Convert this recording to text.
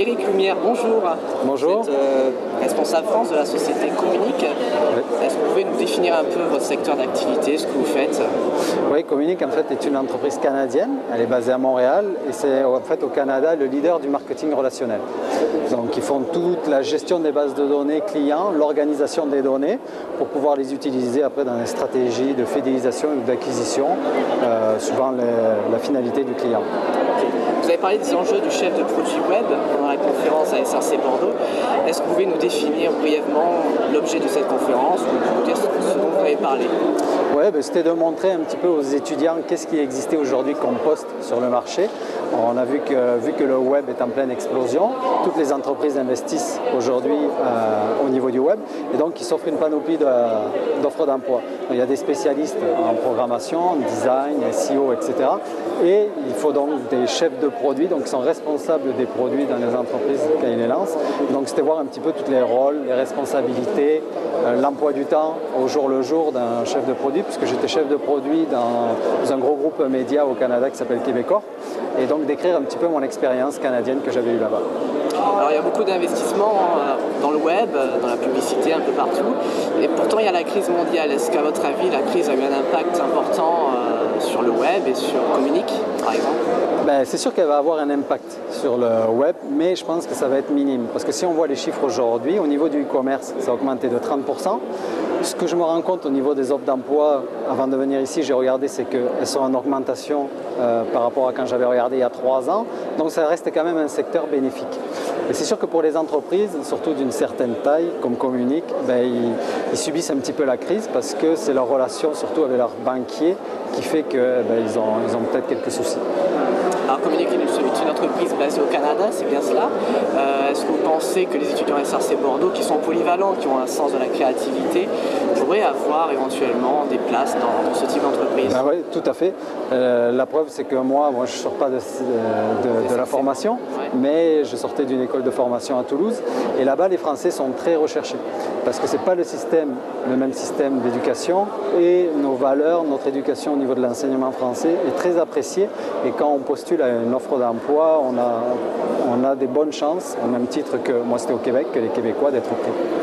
Éric Lumière, bonjour. Bonjour. Vous êtes responsable France de la société Communique. Oui. Est-ce que vous pouvez nous définir un peu votre secteur d'activité, ce que vous faites? Oui, Communique en fait est une entreprise canadienne. Elle est basée à Montréal et c'est en fait au Canada le leader du marketing relationnel. Donc ils font toute la gestion des bases de données clients, l'organisation des données pour pouvoir les utiliser après dans les stratégies de fidélisation ou d'acquisition suivant la finalité du client. Vous avez parlé des enjeux du chef de produit web pendant la conférence à SRC Bordeaux. Est-ce que vous pouvez nous définir brièvement l'objet de cette conférence ou nous dire ce dont vous avez parlé? Oui, c'était de montrer un petit peu aux étudiants qu'est-ce qui existait aujourd'hui comme poste sur le marché. On a vu que le web est en pleine explosion, toutes les entreprises investissent aujourd'hui au niveau du web et donc il s'offre une panoplie d'offres d'emploi. Il y a des spécialistes en programmation, en design, SEO, etc. Et il faut donc des chefs de produits, donc qui sont responsables des produits dans les entreprises quand ils les lancent. Donc c'était voir un petit peu tous les rôles, les responsabilités, l'emploi du temps au jour le jour d'un chef de produit, puisque j'étais chef de produit dans un gros groupe média au Canada qui s'appelle Québecor, et donc décrire un petit peu mon expérience canadienne que j'avais eue là-bas. Alors il y a beaucoup d'investissements dans le web, dans la publicité, un peu partout, et pourtant il y a la crise mondiale. Est-ce qu'à votre avis la crise a eu un impact important sur le web et sur Communique, par exemple? C'est sûr qu'elle va avoir un impact sur le web, mais je pense que ça va être minime. Parce que si on voit les chiffres aujourd'hui, au niveau du e-commerce, ça a augmenté de 30%. Ce que je me rends compte au niveau des offres d'emploi, avant de venir ici, j'ai regardé, c'est qu'elles sont en augmentation par rapport à quand j'avais regardé il y a 3 ans. Donc ça reste quand même un secteur bénéfique. Et c'est sûr que pour les entreprises, surtout d'une certaine taille, comme Communique, ils subissent un petit peu la crise parce que c'est leur relation, surtout avec leurs banquiers, qui fait qu'ils ont peut-être quelques soucis. Alors Communique est une entreprise basée au Canada, c'est bien cela. Est-ce que vous pensez que les étudiants SRC Bordeaux, qui sont polyvalents, qui ont un sens de la créativité, pourraient avoir éventuellement des places dans ce type d'entreprise? Oui, tout à fait. La preuve, c'est que moi je ne sors pas de la formation, mais je sortais d'une école de formation à Toulouse. Et là-bas, les Français sont très recherchés. Parce que ce n'est pas le même système d'éducation. Et nos valeurs, notre éducation au niveau de l'enseignement français est très appréciée. Et quand on postule à une offre d'emploi, on a des bonnes chances, au même titre que moi c'était au Québec, que les Québécois, d'être pris.